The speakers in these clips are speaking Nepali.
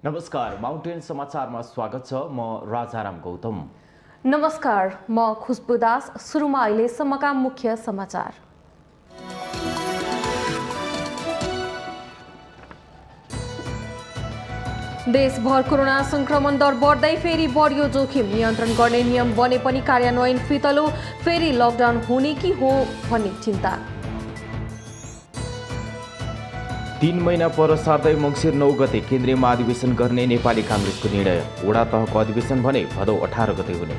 नमस्कार, माउन्टेन समाचारमा स्वागत छ। म राजाराम गौतम। नमस्कार, म खुशबु दास। सुरुमा अहिलेसम्मका मुख्य समाचार। देशभर कोरोना संक्रमण दर बढ्दै फेरि बढ्यो जोखिम। नियन्त्रण गर्ने नियम बने पनि कार्यान्वयन फितलो, फेरि लकडाउन हुने कि हो भन्ने चिन्ता। 3 महिना पर सार्दै मङ्सिर 9 गते केन्द्रीय महाधिवेशन गर्ने नेपाली काङ्ग्रेसको निर्णय। वडा तहको अधिवेशन भने भदौ 18 गते हुने।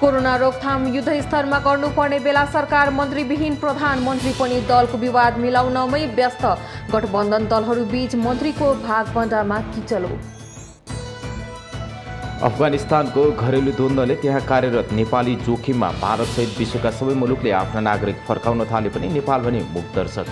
कोरोना रोकथाम युद्धस्तरमा गर्नुपर्ने बेला सरकार मन्त्रीविहीन, प्रधानमन्त्री पनि दलको विवाद मिलाउनमै व्यस्त। गठबन्धन दलहरू बीच मन्त्रीको भागभण्डामा किचलो। अफगानिस्तानको घरेलु द्वन्द्वले त्यहाँ कार्यरत नेपाली जोखिममा। भारतसहित विश्वका सबै मुलुकले आफ्ना नागरिक फर्काउन थाले पनि नेपाल भने मुखदर्शक।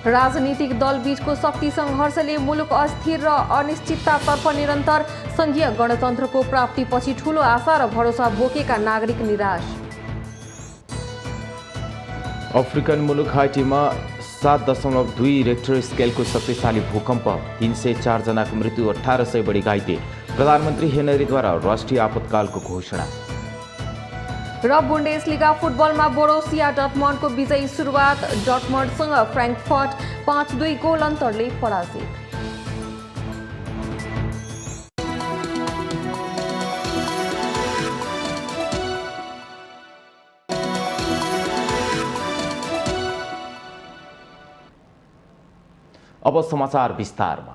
राजनीतिक दल बीचको शक्ति सङ्घर्षले मुलुक अस्थिर र अनिश्चिततातर्फ निरन्तर। सङ्घीय गणतन्त्रको प्राप्तिपछि ठूलो आशा र भरोसा बोकेका नागरिक निराश। अफ्रिकन मुलुक हाइटीमा 7.2 रेक्टर स्केलको शक्तिशाली भूकम्प। 304 जनाको मृत्यु, 1800 बढी घाइते। प्रधानमन्त्री हेनरीद्वारा राष्ट्रिय आपतकालको घोषणा। र बुन्डेसलिगा फुटबलमा बोरोसिया डर्टमन्डको विजयी सुरुवात। डर्टमन्डसँग फ्र्याङ्कफर्ट 5-2 गोल अन्तरले पराजित। अब समाचार विस्तारमा।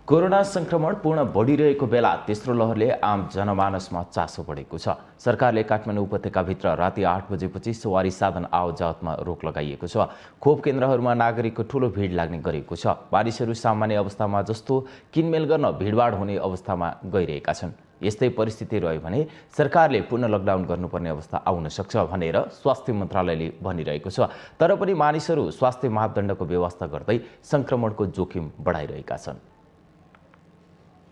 कोरोना संक्रमण पूर्ण बढिरहेको बेला तेस्रो लहरले आम जनमानसमा चासो बढेको छ। सरकारले काठमाडौँ उपत्यकाभित्र राति 8 बजेपछि सवारी साधन आवजावतमा रोक लगाइएको छ। खोप केन्द्रहरूमा नागरिकको ठूलो भिड लाग्ने गरेको छ। मानिसहरू सामान्य अवस्थामा जस्तो किनमेल गर्न भिडभाड हुने अवस्थामा गइरहेका छन्। यस्तै परिस्थिति रह्यो भने सरकारले पूर्ण लकडाउन गर्नुपर्ने अवस्था आउन सक्छ भनेर स्वास्थ्य मन्त्रालयले भनिरहेको छ। तर पनि मानिसहरू स्वास्थ्य मापदण्डको व्यवस्था गर्दै संक्रमणको जोखिम बढाइरहेका छन्।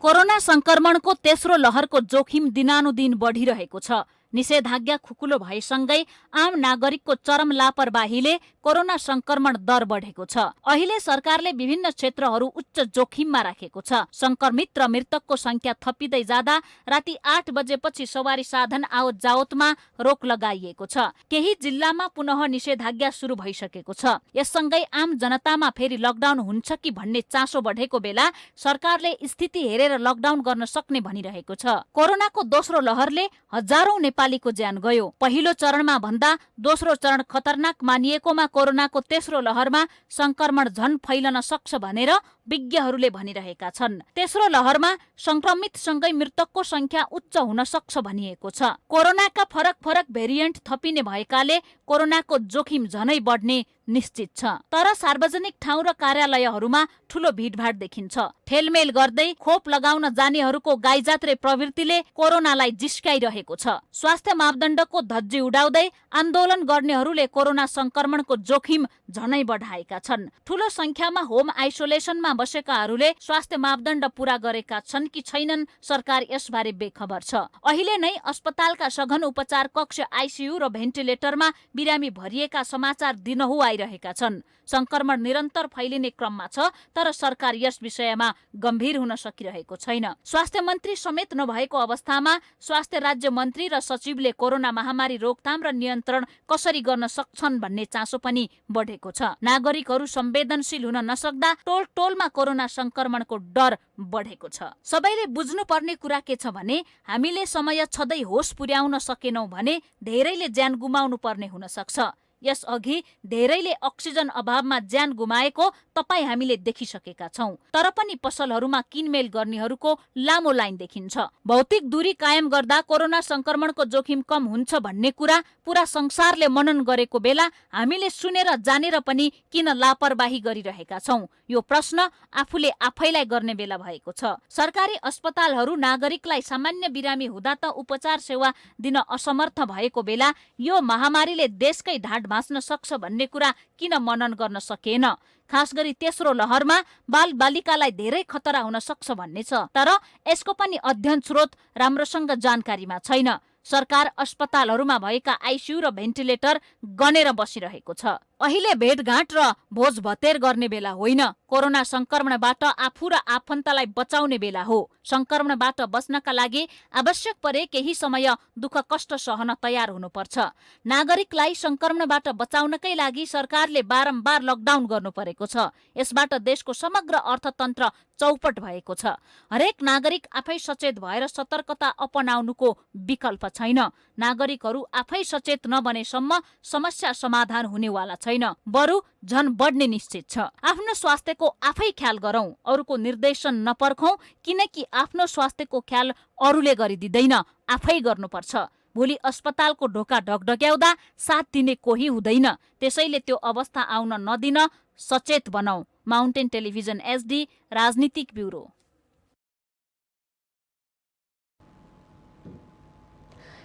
कोरोना संक्रमणको तेस्रो लहरको जोखिम दिनानुदिन बढिरहेको छ। निषेधाज्ञा खुकुलो भएसँगै आम नागरिकको चरम लापरवाहीले कोरोना संक्रमण दर बढेको छ। अहिले सरकारले विभिन्न क्षेत्रहरू उच्च जोखिममा राखेको छ। संक्रमित र मृतकको संख्या थपिँदै जाँदा राति 8 बजेपछि सवारी साधन आवत जावतमा रोक लगाइएको छ। केही जिल्लामा पुनः निषेधाज्ञा सुरु भइसकेको छ। यससँगै आम जनतामा फेरि लकडाउन हुन्छ कि भन्ने चासो बढेको बेला सरकारले स्थिति हेरेर लकडाउन गर्न सक्ने भनिरहेको छ। कोरोनाको दोस्रो लहरले हजारौं नेपालीको ज्यान गयो। पहिलो चरणमा भन्दा दोस्रो चरण खतरनाक मानिएकोमा कोरोनाको तेस्रो लहरमा संक्रमण झन फैलन सक्छ भनेर विज्ञहरूले भनिरहेका छन्। तेस्रो लहरमा संक्रमितसँगै मृतकको संख्या उच्च हुन सक्छ भनिएको छ। कोरोनाका फरक फरक भेरिएन्ट थपिने भएकाले कोरोनाको जोखिम झनै बढ्ने निश्चित छ। तर सार्वजनिक ठाउँ र कार्यालयहरूमा ठूलो भिडभाड देखिन्छ। ठेलमेल गर्दै खोप लगाउन जानेहरूको गाईजात्रे प्रवृत्तिले कोरोनालाई जिस्काइरहेको छ। स्वास्थ्य मापदण्डको धज्जी उडाउँदै आन्दोलन गर्नेहरूले कोरोना संक्रमणको जोखिम झनै बढाएका छन्। ठूलो संख्यामा होम आइसोलेसनमा बसेकाहरूले स्वास्थ्य मापदण्ड पूरा गरेका छन् कि छैनन् सरकार यसबारे बेखबर छ। अहिले नै अस्पतालका सघन उपचार कक्ष आइसियु र भेन्टिलेटरमा बिरामी भरिएका समाचार दिनहुँ आइरहेका छन्। संक्रमण निरन्तर फैलिने क्रममा छ, तर सरकार यस विषयमा गम्भीर हुन सकिरहेको छैन। स्वास्थ्य मन्त्री समेत नभएको अवस्थामा स्वास्थ्य राज्य मन्त्री र सचिवले कोरोना महामारी रोकथाम र नियन्त्रण कसरी गर्न सक्छन् भन्ने चासो पनि बढेको छ। नागरिकहरू संवेदनशील हुन नसक्दा टोल टोलमा कोरोना संक्रमणको डर बढेको छ। सबैले बुझ्नुपर्ने कुरा के छ भने हामीले समय छँदै होस पुर्याउन सकेनौं भने धेरैले ज्यान गुमाउनु पर्ने हुन सक्छ। यसअघि धेरैले अक्सिजन अभावमा ज्यान गुमाएको तपाईँ हामीले देखिसकेका छौं। तर पनि पसलहरूमा किनमेल गर्नेहरूको लामो लाइन देखिन्छ। भौतिक दूरी कायम गर्दा कोरोना संक्रमणको जोखिम कम हुन्छ भन्ने कुरा पूरा संसारले मनन गरेको बेला हामीले सुनेर जानेर पनि किन लापरवाही गरिरहेका छौं? यो प्रश्न आफूले आफैलाई गर्ने बेला भएको छ। सरकारी अस्पतालहरू नागरिकलाई सामान्य बिरामी हुँदा त उपचार सेवा दिन असमर्थ भएको बेला यो महामारीले देशकै ढाड भाँच्न सक्छ भन्ने कुरा किन मनन गर्न सकेन? खास गरी तेस्रो लहरमा बाल बालिकालाई धेरै खतरा हुन सक्छ भन्ने छ। तर यसको पनि अध्ययन स्रोत राम्रोसँग जानकारीमा छैन। सरकार अस्पतालहरूमा भएका आइसियु र भेन्टिलेटर गनेर बसिरहेको छ। अहिले भेटघाट र भोज भतेर गर्ने बेला होइन, कोरोना संक्रमणबाट आफू र आफन्तलाई बचाउने बेला हो। संक्रमणबाट बच्नका लागि आवश्यक परे केही समय दुःख कष्ट सहन तयार हुनुपर्छ। नागरिकलाई संक्रमणबाट बचाउनकै लागि सरकारले बारम्बार लकडाउन गर्नु परेको छ। यसबाट देशको समग्र अर्थतन्त्र चौपट भएको छ। हरेक नागरिक आफै सचेत भएर सतर्कता अपनाउनुको विकल्प छैन। नागरिकहरू आफै सचेत नबनेसम्म समस्या समाधान हुनेवाला छैन, बरु झन बढ्ने निश्चित छ। आफ्नो स्वास्थ्यको आफै ख्याल गरौं, अरूको निर्देशन नपर्खौं, किनकि आफ्नो स्वास्थ्यको ख्याल अरूले गरिदिँदैन, आफै गर्नुपर्छ। भोलि अस्पतालको ढोका ढकढक्याउँदा साथ दिने कोही हुँदैन। त्यसैले त्यो अवस्था आउन नदिन सचेत बनाऊ। माउन्टेन टेलिभिजन SD राजनीतिक ब्युरो।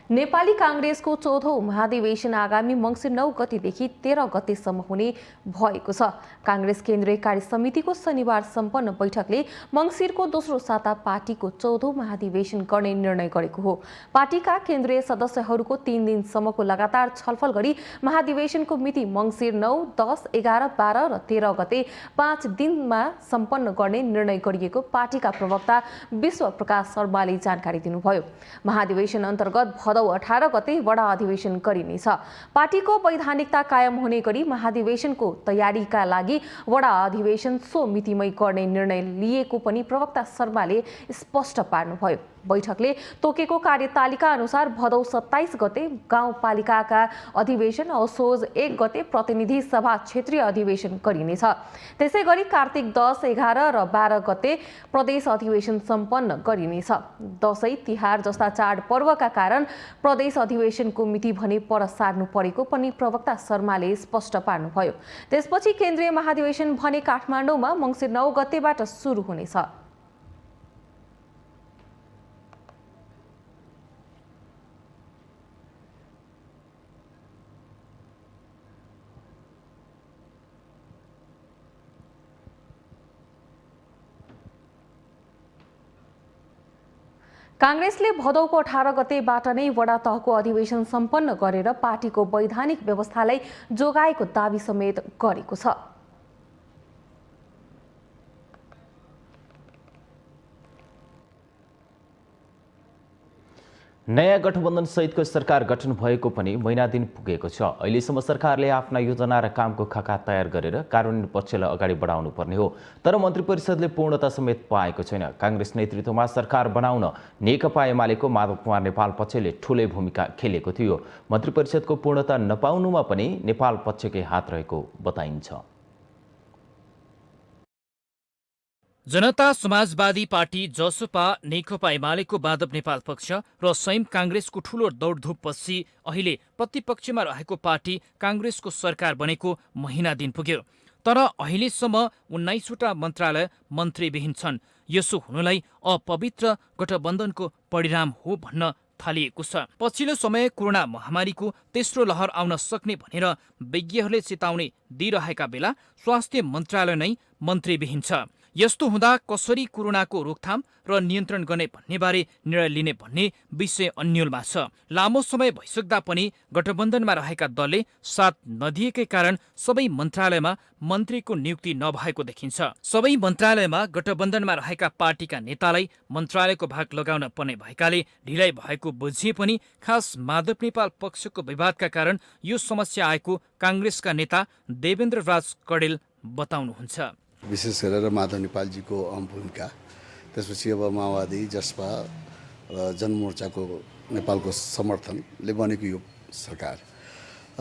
नेपाली कांग्रेसको चौथो महाधिवेशन आगामी मङ्सिर 9 गतेदेखि 13 गतेसम्म हुने भएको छ। कांग्रेस केन्द्रीय कार्य समितिको शनिबार सम्पन्न बैठकले मङ्सिरको दोस्रो साता पार्टीको चौथो महाधिवेशन गर्ने निर्णय गरेको हो। पार्टीका केन्द्रीय सदस्यहरूको 3 दिनसम्मको लगातार छलफल गरी महाधिवेशनको मिति मङ्सिर 9, 10, 11, 12 र 13 गते 5 दिनमा सम्पन्न गर्ने निर्णय गरिएको पार्टीका प्रवक्ता विश्व प्रकाश शर्माले जानकारी दिनुभयो। महाधिवेशन अन्तर्गत 18 गते वडा अधिवेशन गरिनेछ। पार्टीको वैधानिकता कायम हुने गरी महाधिवेशनको तयारीका लागि वडा अधिवेशन सो मितिमै गर्ने निर्णय लिएको पनि प्रवक्ता शर्माले स्पष्ट पार्नुभयो। बैठकले तोकेको कार्यतालिका अनुसार भदौ 27 गते गाउँपालिकाका अधिवेशन, असोज 1 गते प्रतिनिधि सभा क्षेत्रीय अधिवेशन गरिनेछ। त्यसै गरी कार्तिक 10, 11 र 12 गते प्रदेश अधिवेशन सम्पन्न गरिनेछ। दशैं तिहार जस्ता चाडपर्वका कारण प्रदेश अधिवेशनको मिति भने पर सार्नु परेको पनि प्रवक्ता शर्माले स्पष्ट पार्नुभयो। त्यसपछि केन्द्रीय महाधिवेशन भने काठमाडौँमा मङ्सिर 9 गतेबाट सुरु हुनेछ। कांग्रेसले भदौको 18 गतेबाट नै वडा तहको अधिवेशन सम्पन्न गरेर पार्टीको वैधानिक व्यवस्थालाई जोगाएको दावी समेत गरेको छ। नयाँ गठबन्धन सहितको सरकार गठन भएको पनि महिना दिन पुगेको छ। अहिलेसम्म सरकारले आफ्ना योजना र कामको खाका तयार गरेर कार्यान्वयन पक्षलाई अगाडि बढाउनु पर्ने हो, तर मन्त्री परिषदले पूर्णता समेत पाएको छैन। कांग्रेस नेतृत्वमा सरकार बनाउन नेकपा एमालेको माधव कुमार नेपाल पक्षले ठूलै भूमिका खेलेको थियो। मन्त्री परिषदको पूर्णता नपाउनुमा पनि नेपाल पक्षकै हात रहेको बताइन्छ। जनता समाजवादी पार्टी जसपा, नेकपा एमालेको माधव नेपाल पक्ष र संयम कांग्रेसको ठूलो दौडधुपपछि अहिले प्रतिपक्षमा रहेको पार्टी कांग्रेसको सरकार बनेको महिना दिन पुग्यो। तर अहिलेसम्म 19वटा मन्त्रालय मन्त्रीविहीन छन्। यसो हुनुलाई अपवित्र गठबन्धनको परिणाम हो भन्न थालिएको छ। पछिल्लो समय कोरोना महामारीको तेस्रो लहर आउन सक्ने भनेर विज्ञहरूले चेतावनी दिइरहेका बेला स्वास्थ्य मन्त्रालय नै मन्त्रीविहीन छ। यस्तो हुँदा कसरी कोरोनाको रोकथाम र नियन्त्रण गर्ने भन्नेबारे निर्णय लिने भन्ने विषय अन्यलमा छ। लामो समय भइसक्दा पनि गठबन्धनमा रहेका दलले साथ नदिएकै कारण सबै मन्त्रालयमा मन्त्रीको नियुक्ति नभएको देखिन्छ। सबै मन्त्रालयमा गठबन्धनमा रहेका पार्टीका नेतालाई मन्त्रालयको भाग लगाउन पर्ने भएकाले ढिलाइ भएको बुझिए पनि खास माधव नेपाल पक्षको विवादका कारण यो समस्या आएको कांग्रेसका नेता देवेन्द्र राज कडेल बताउनुहुन्छ। विशेष गरेर माधव नेपालजीको भूमिका, त्यसपछि अब माओवादी, जसपा र जनमोर्चाको नेपालको समर्थनले बनेको यो सरकार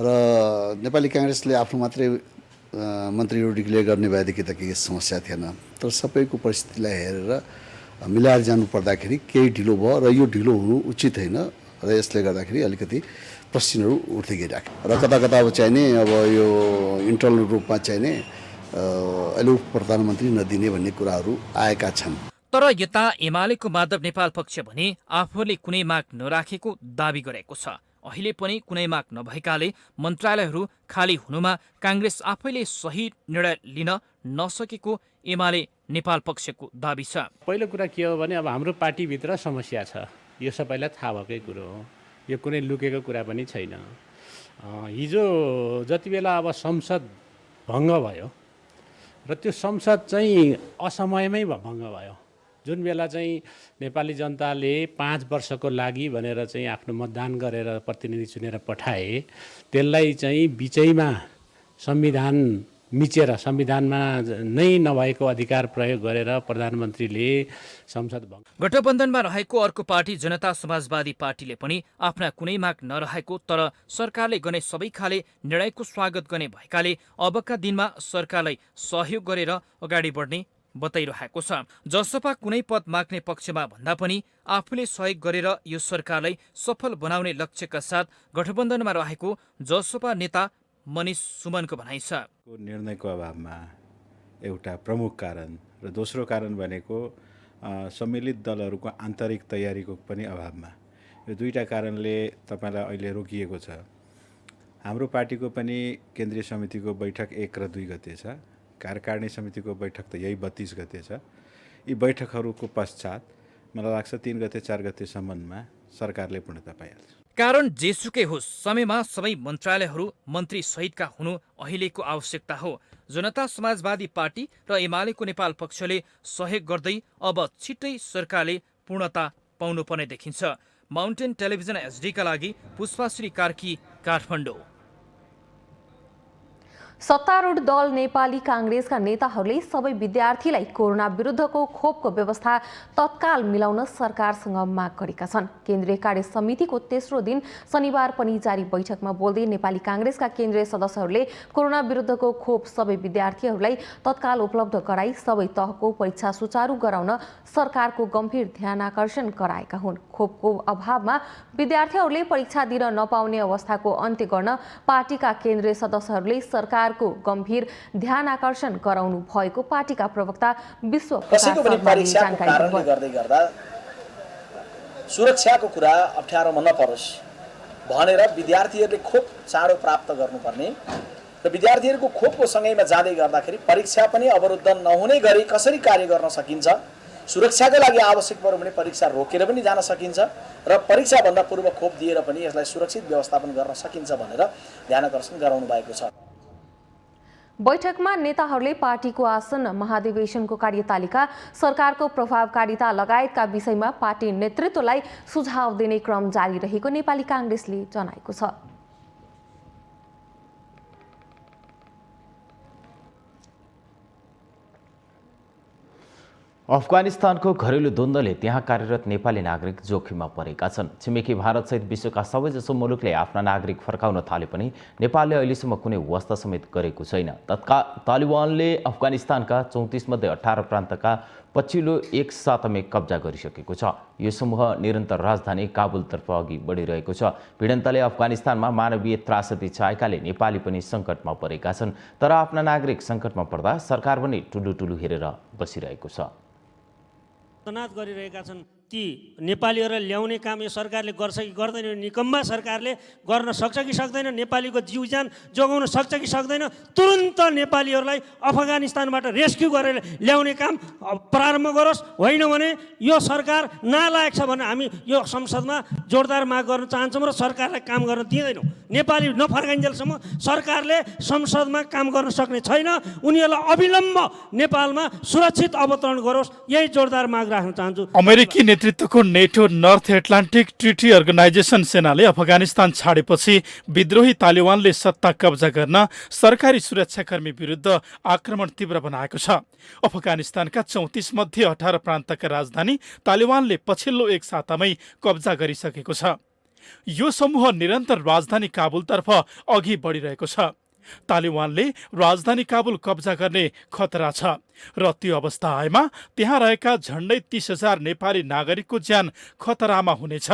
र नेपाली कांग्रेसले आफ्नो मात्रै मन्त्रीहरू डिक्लेयर गर्ने भएदेखि त केही समस्या थिएन। तर सबैको परिस्थितिलाई हेरेर मिलाएर जानु पर्दाखेरि केही ढिलो भयो र यो ढिलो हुनु उचित होइन र यसले गर्दाखेरि अलिकति प्रश्नहरू उठ्दै गइरहेको र कता कता अब चाहिने अब यो इन्टरनल रूपमा चाहिने अहिले प्रधानमन्त्री नदिने भन्ने कुराहरू आएका छन्। तर यता एमालेको माधव नेपाल पक्ष भने आफूले कुनै माग नराखेको दावी गरेको छ। अहिले पनि कुनै माग नभएकाले मन्त्रालयहरू खाली हुनुमा कांग्रेस आफैले सही निर्णय लिन नसकेको एमाले नेपाल पक्षको दावी छ। पहिलो कुरा के हो भने अब हाम्रो पार्टीभित्र समस्या छ, यो सबैलाई थाहा भएकै कुरो हो। यो कुनै लुकेको कुरा पनि छैन। हिजो जति बेला अब संसद भङ्ग भयो र त्यो संसद चाहिँ असमयमै भङ्ग भयो, जुन बेला चाहिँ नेपाली जनताले 5 वर्षको लागि भनेर चाहिँ आफ्नो मतदान गरेर प्रतिनिधि चुनेर पठाए, त्यसलाई चाहिँ बिचैमा संविधान मिचेर संविधानमा नै नभएको अधिकार प्रयोग गरेर प्रधानमन्त्रीले संसद भङ्ग। गठबन्धनमा रहेको अर्को पार्टी जनता समाजवादी पार्टीले पनि आफ्ना कुनै माग नरहेको तर सरकारले गर्ने सबै खाले निर्णयको स्वागत गर्ने भएकाले अबका दिनमा सरकारलाई सहयोग गरेर अगाडि बढ्ने बताइरहेको छ। जसपा कुनै पद माग्ने पक्षमा भन्दा पनि आफूले सहयोग गरेर यो सरकारलाई सफल बनाउने लक्ष्यका साथ गठबन्धनमा रहेको जसपा नेता मनिष सुमनको भनाइ छ। निर्णयको अभावमा एउटा प्रमुख कारण र दोस्रो कारण भनेको सम्मिलित दलहरूको आन्तरिक तयारीको पनि अभावमा, यो दुईटा कारणले तपाईँलाई अहिले रोकिएको छ। हाम्रो पार्टीको पनि केन्द्रीय समितिको बैठक 1 र 2 गते छ, कार्यकारिणी समितिको बैठक त यही 32 गते छ। यी बैठकहरूको पश्चात मलाई लाग्छ 3 गते 4 गतेसम्ममा सरकारले पूर्णता पाइहाल्छ। कारण जेसुकै होस्, समयमा सबै मन्त्रालयहरू मन्त्री सहितका हुनु अहिलेको आवश्यकता हो। जनता समाजवादी पार्टी र एमालेको नेपाल पक्षले सहयोग गर्दै अब छिट्टै सरकारले पूर्णता पाउनुपर्ने देखिन्छ। माउन्टेन टेलिभिजन एचडीका लागि पुष्पाश्री कार्की, काठमाडौँ। सत्तारूढ दल नेपाली कांग्रेसका नेताहरूले सबै विद्यार्थीलाई कोरोना विरुद्धको खोपको व्यवस्था तत्काल मिलाउन सरकारसँग माग गरेका छन्। केन्द्रीय कार्य समितिको तेस्रो दिन शनिबार पनि जारी बैठकमा बोल्दै नेपाली कांग्रेसका केन्द्रीय सदस्यहरूले कोरोना विरुद्धको खोप सबै विद्यार्थीहरूलाई तत्काल उपलब्ध गराई सबै तहको परीक्षा सुचारू गराउन सरकारको गम्भीर ध्यानाकर्षण गराएका हुन्। खोपको अभावमा विद्यार्थीहरूले परीक्षा दिन नपाउने अवस्थाको अन्त्य गर्न पार्टीका केन्द्रीय सदस्यहरूले सरकारको गम्भीर ध्यानाकर्षण गराउनु भएको पार्टीका प्रवक्ता विश्व कसैको पनि परीक्षाको कारणले गर्दै गर्दा सुरक्षाको कुरा अप्ठ्यारोमा नपरोस् भनेर विद्यार्थीहरूले खोप चाँडो प्राप्त गर्नुपर्ने र विद्यार्थीहरूको खोपको सँगैमा जाँदै गर्दाखेरि परीक्षा पनि अवरुद्ध नहुने गरी कसरी कार्य गर्न सकिन्छ, सुरक्षाको लागि आवश्यक पर्यो भने परीक्षा रोकेर पनि जान सकिन्छ र परीक्षाभन्दा पूर्व खोप दिएर पनि यसलाई सुरक्षित व्यवस्थापन गर्न सकिन्छ भनेर ध्यानाकर्षण गराउनु भएको छ। बैठकमा नेताहरूले पार्टीको आसन्न महाधिवेशनको कार्यतालिका, सरकारको प्रभावकारिता लगायतका विषयमा पार्टी नेतृत्वलाई सुझाव दिने क्रम जारी रहेको नेपाली कांग्रेसले जनाएको छ। अफगानिस्तानको घरेलु द्वन्द्वले त्यहाँ कार्यरत नेपाली नागरिक जोखिममा परेका छन्। छिमेकी भारतसहित विश्वका सबैजसो मुलुकले आफ्ना नागरिक फर्काउन थाले पनि नेपालले अहिलेसम्म कुनै वास्ता समेत गरेको छैन। तालिबानले अफगानिस्तानका 34 मध्ये 18 प्रान्तका पछिल्लो एक सातामै कब्जा गरिसकेको छ। यो समूह निरन्तर राजधानी काबुलतर्फ अघि बढिरहेको छ। भिडन्तले अफगानिस्तानमा मानवीय त्रासदी छाएकाले नेपाली पनि सङ्कटमा परेका छन्। तर आफ्ना नागरिक सङ्कटमा पर्दा सरकार पनि टुलु हेरेर बसिरहेको छ। तनात गरिरहेका छन् ती नेपालीहरूलाई ल्याउने काम यो सरकारले गर्छ कि गर्दैन, निकम्मा सरकारले गर्न सक्छ कि सक्दैन, नेपालीको जीवज्यान जोगाउन सक्छ कि सक्दैन, तुरुन्त नेपालीहरूलाई अफगानिस्तानबाट रेस्क्यु गरेर ल्याउने काम प्रारम्भ गरोस्। होइन भने यो सरकार नालायक छ भने हामी यो संसदमा जोरदार माग गर्न चाहन्छौँ र सरकारलाई काम गर्न दिँदैनौँ। नेपाली नफर्काइन्जेलसम्म सरकारले संसदमा काम गर्न सक्ने छैन। उनीहरूलाई अविलम्ब नेपालमा सुरक्षित अवतरण गरोस्, यही जोरदार माग राख्न चाहन्छु। अमेरिकी नेतृत्वको नेटो नर्थ एटलान्टिक ट्रिटी अर्गनाइजेसन सेनाले अफगानिस्तान छाडेपछि विद्रोही तालिबानले सत्ता कब्जा गर्न सरकारी सुरक्षाकर्मी विरुद्ध आक्रमण तीव्र बनाएको छ। अफगानिस्तानका 34 मध्ये 18 प्रान्तका राजधानी तालिबानले पछिल्लो एक सातामै कब्जा गरिसकेको छ। यो समूह निरन्तर राजधानी काबुलतर्फ अघि बढिरहेको छ। तालिबानले राजधानी काबुल कब्जा गर्ने खतरा छ र त्यो अवस्था आएमा त्यहाँ रहेका झण्डै 30,000 नेपाली नागरिकको ज्यान खतरामा हुनेछ।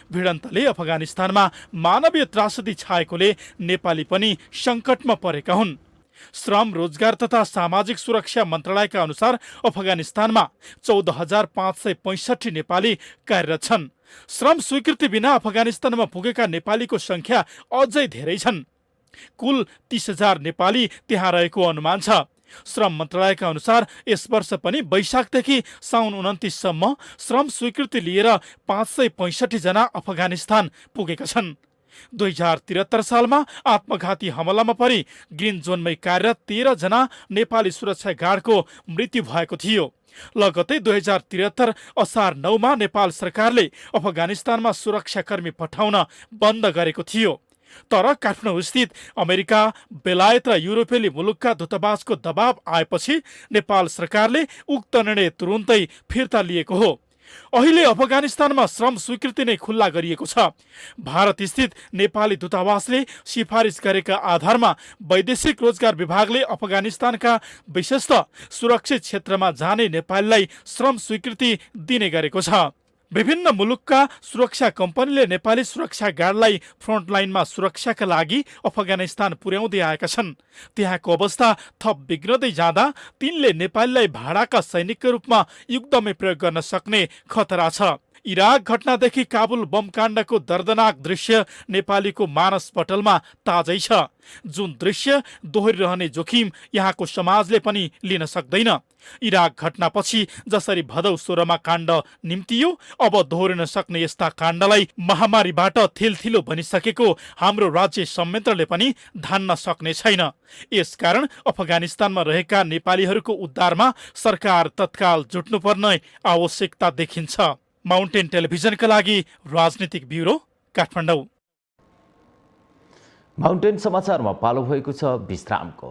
भिडन्तले अफगानिस्तानमा मानवीय त्रासदी छाएकोले नेपाली पनि सङ्कटमा परेका हुन्। श्रम, रोजगार तथा सामाजिक सुरक्षा मन्त्रालयका अनुसार अफगानिस्तानमा 14,565 नेपाली कार्यरत छन्। श्रम स्वीकृति बिना अफगानिस्तानमा पुगेका नेपालीको संख्या अझै धेरै छन्। कुल 30,000 नेपाली त्यहाँ रहेको अनुमान छ। श्रम मन्त्रालयका अनुसार यस वर्ष पनि वैशाखदेखि साउन 29 सम्म श्रम स्वीकृति लिएर 565 जना अफगानिस्तान पुगेका छन्। 2073 सालमा आत्मघाती हमलामा परि ग्रिन जोनमै कार्यरत 13 जना नेपाली सुरक्षा गार्डको मृत्यु भएको थियो। लगतै 2073 असार 9 मा नेपाल सरकारले अफगानिस्तानमा सुरक्षाकर्मी पठाउन बन्द गरेको थियो। तर काठमाडौँ स्थित अमेरिका, बेलायत र युरोपेली मुलुकका दूतावासको दबाव आएपछि नेपाल सरकारले उक्त निर्णय तुरुन्तै फिर्ता लिएको हो। अहिले अफगानिस्तानमा श्रम स्वीकृति नै खुल्ला गरिएको छ। भारत स्थित नेपाली दूतावासले सिफारिस गरेका आधारमा वैदेशिक रोजगार विभागले अफगानिस्तानका विशेषतः सुरक्षित क्षेत्रमा जाने नेपालीलाई श्रम स्वीकृति दिने गरेको छ। विभिन्न मुलुकका सुरक्षा कम्पनीले नेपाली सुरक्षा गार्डलाई फ्रन्टलाइनमा सुरक्षाका लागि अफगानिस्तान पुर्याउँदै आएका छन्। त्यहाँको अवस्था थप बिग्रदै जाँदा तिनले नेपालीलाई भाडाका सैनिकका रूपमा युद्धमै प्रयोग गर्न सक्ने खतरा छ। इराक घटनादेखि काबुल बम काण्डको दर्दनाक दृश्य नेपालीको मानस पटलमा ताजै छ। जुन दृश्य दोहोरिरहने जोखिम यहाँको समाजले पनि लिन सक्दैन। इराक घटनापछि जसरी भदौ 16 मा काण्ड निम्तियो, अब दोहोरिन सक्ने यस्ता काण्डलाई महामारीबाट थिलथिलो बनिसकेको हाम्रो राज्य संयन्त्रले पनि धान्न सक्ने छैन। यसकारण अफगानिस्तानमा रहेका नेपालीहरूको उद्धारमा सरकार तत्काल जुट्नुपर्ने आवश्यकता देखिन्छ। माउन्टेन टेलिभिजनका लागि राजनीतिक ब्युरो, काठमाडौँ। माउन्टेन समाचारमा पालो भएको छ विश्रामको।